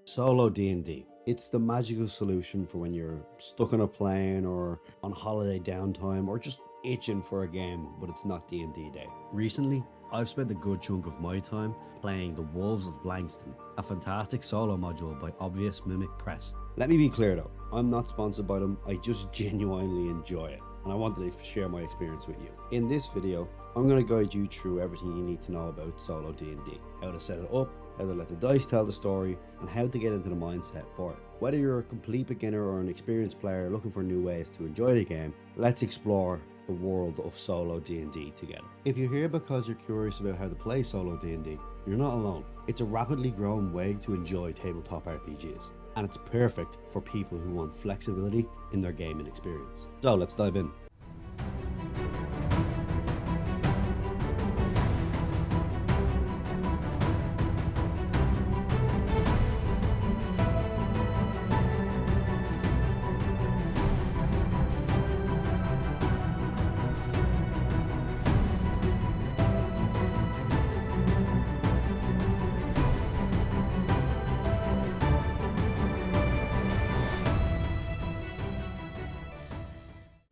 Solo D&D. It's the magical solution for when you're stuck on a plane or on holiday downtime or just itching for a game, but it's not D&D day. Recently, I've spent a good chunk of my time playing the Wolves of Langston, a fantastic solo module by Obvious Mimic Press. Let me be clear though, I'm not sponsored by them, I just genuinely enjoy it, and I wanted to share my experience with you. In this video, I'm going to guide you through everything you need to know about solo D&D, how to set it up, how to let the dice tell the story, and how to get into the mindset for it. Whether you're a complete beginner or an experienced player looking for new ways to enjoy the game, let's explore the world of solo D&D together. If you're here because you're curious about how to play solo D&D, you're not alone. It's a rapidly growing way to enjoy tabletop RPGs, and it's perfect for people who want flexibility in their gaming experience. So let's dive in.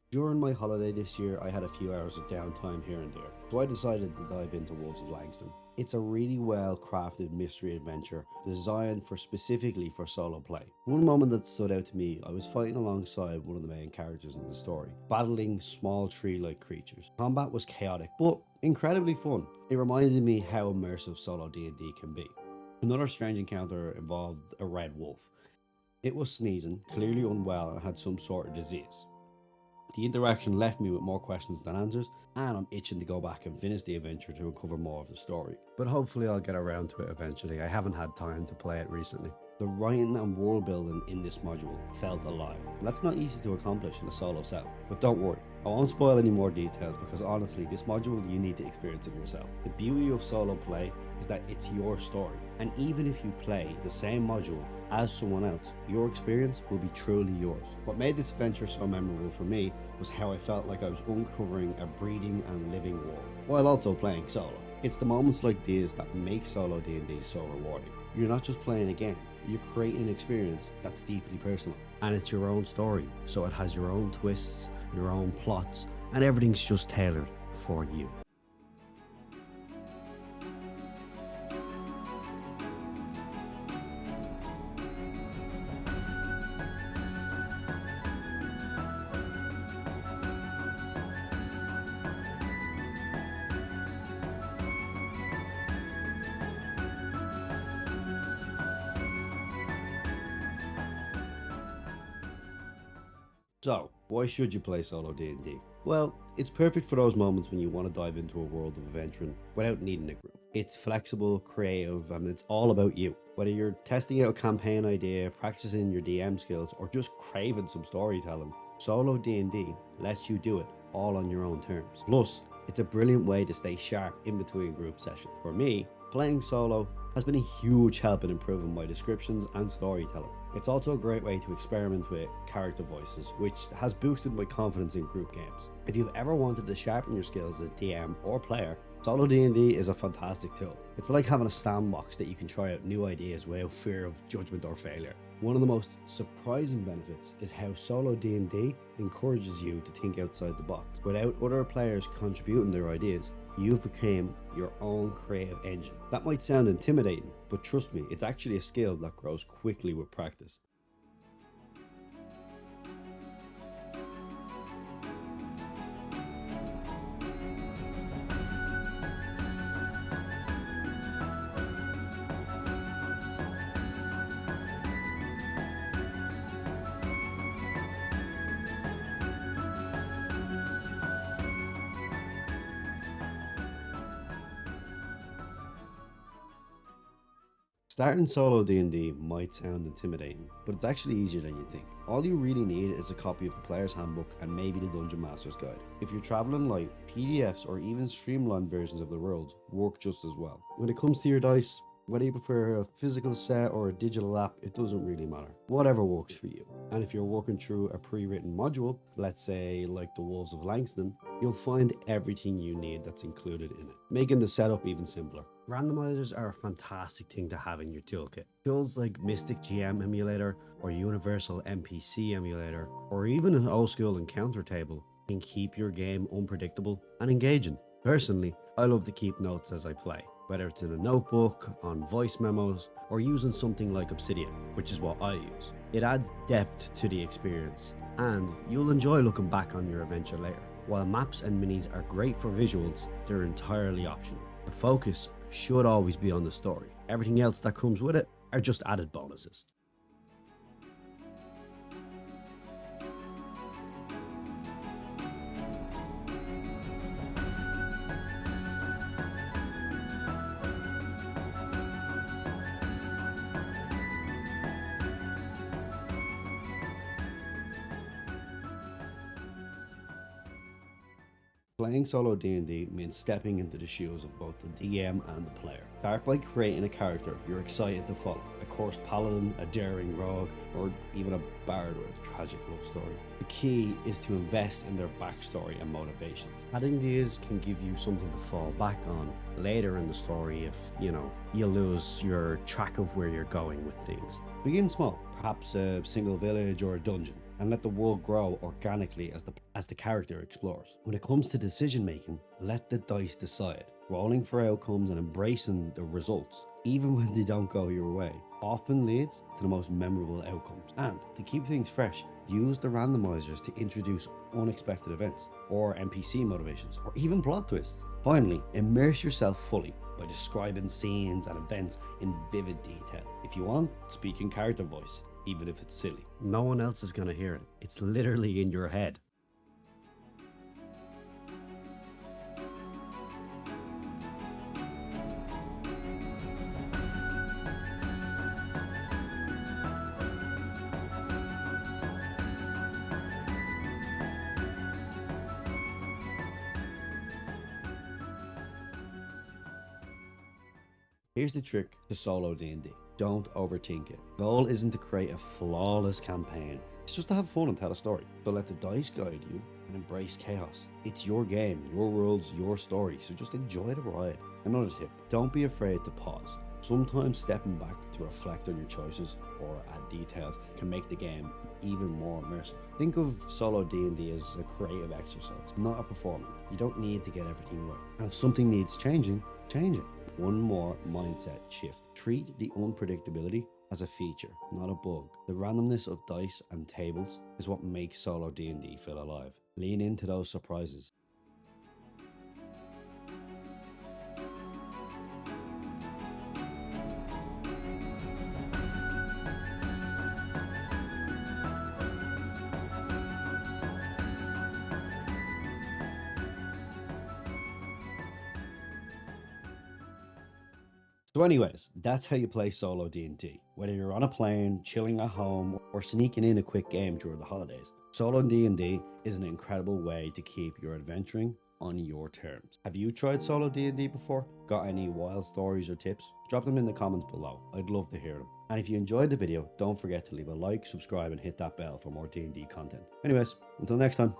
During my holiday this year, I had a few hours of downtime here and there, so I decided to dive into Wolves of Langston. It's a really well crafted mystery adventure designed specifically for solo play. One moment that stood out to me, I was fighting alongside one of the main characters in the story, battling small tree-like creatures. Combat was chaotic, but incredibly fun. It reminded me how immersive solo D&D can be. Another strange encounter involved a red wolf. It was sneezing, clearly unwell, and had some sort of disease. The interaction left me with more questions than answers, and I'm itching to go back and finish the adventure to uncover more of the story. But hopefully I'll get around to it eventually. I haven't had time to play it recently. The writing and world building in this module felt alive. That's not easy to accomplish in a solo set, but don't worry, I won't spoil any more details because honestly, this module you need to experience it yourself. The beauty of solo play is that it's your story, and even if you play the same module as someone else, your experience will be truly yours. What made this adventure so memorable for me was how I felt like I was uncovering a breathing and living world, while also playing solo. It's the moments like these that make solo D&D so rewarding. You're not just playing a game, you're creating an experience that's deeply personal. And it's your own story, so it has your own twists, your own plots, and everything's just tailored for you. So, why should you play solo D&D? Well, it's perfect for those moments when you want to dive into a world of adventuring without needing a group. It's flexible, creative, and it's all about you. Whether you're testing out a campaign idea, practicing your DM skills, or just craving some storytelling, solo D&D lets you do it all on your own terms. Plus, it's a brilliant way to stay sharp in between group sessions. For me, playing solo has been a huge help in improving my descriptions and storytelling. It's also a great way to experiment with character voices, which has boosted my confidence in group games. If you've ever wanted to sharpen your skills as a DM or player, solo D&D is a fantastic tool. It's like having a sandbox that you can try out new ideas without fear of judgment or failure. One of the most surprising benefits is how solo D&D encourages you to think outside the box. Without other players contributing their ideas, you've become your own creative engine. That might sound intimidating, but trust me, it's actually a skill that grows quickly with practice. Starting solo D&D might sound intimidating, but it's actually easier than you think. All you really need is a copy of the player's handbook and maybe the Dungeon Master's Guide. If you're traveling light, PDFs or even streamlined versions of the rules work just as well. When it comes to your dice, whether you prefer a physical set or a digital app, it doesn't really matter. Whatever works for you. And if you're working through a pre-written module, let's say like the Wolves of Langston, you'll find everything you need that's included in it, making the setup even simpler. Randomizers are a fantastic thing to have in your toolkit. Tools like Mystic GM Emulator or Universal NPC Emulator or even an old school encounter table can keep your game unpredictable and engaging. Personally, I love to keep notes as I play, whether it's in a notebook, on voice memos, or using something like Obsidian, which is what I use. It adds depth to the experience, and you'll enjoy looking back on your adventure later. While maps and minis are great for visuals, they're entirely optional. The focus should always be on the story. Everything else that comes with it are just added bonuses. Playing solo D&D means stepping into the shoes of both the DM and the player. Start by creating a character you're excited to follow. A cursed paladin, a daring rogue, or even a bard with a tragic love story. The key is to invest in their backstory and motivations. Adding these can give you something to fall back on later in the story if, you lose your track of where you're going with things. Begin small, perhaps a single village or a dungeon, and let the world grow organically as the character explores. When it comes to decision making, let the dice decide. Rolling for outcomes and embracing the results, even when they don't go your way, often leads to the most memorable outcomes. And to keep things fresh, use the randomizers to introduce unexpected events, or NPC motivations, or even plot twists. Finally, immerse yourself fully by describing scenes and events in vivid detail. If you want, speak in character voice, even if it's silly. No one else is going to hear it. It's literally in your head. Here's the trick to solo D&D. Don't overthink it. The goal isn't to create a flawless campaign. It's just to have fun and tell a story. So let the dice guide you and embrace chaos. It's your game, your rules, your story, so just enjoy the ride. Another tip, don't be afraid to pause. Sometimes stepping back to reflect on your choices or add details can make the game even more immersive. Think of solo D&D as a creative exercise, not a performance. You don't need to get everything right. And if something needs changing, change it. One more mindset shift. Treat the unpredictability as a feature, not a bug. The randomness of dice and tables is what makes solo D&D feel alive. Lean into those surprises. So anyways, that's how you play solo D&D. Whether you're on a plane, chilling at home, or sneaking in a quick game during the holidays, solo D&D is an incredible way to keep your adventuring on your terms. Have you tried solo D&D before? Got any wild stories or tips? Drop them in the comments below. I'd love to hear them. And if you enjoyed the video, don't forget to leave a like, subscribe, and hit that bell for more D&D content. Anyways, until next time.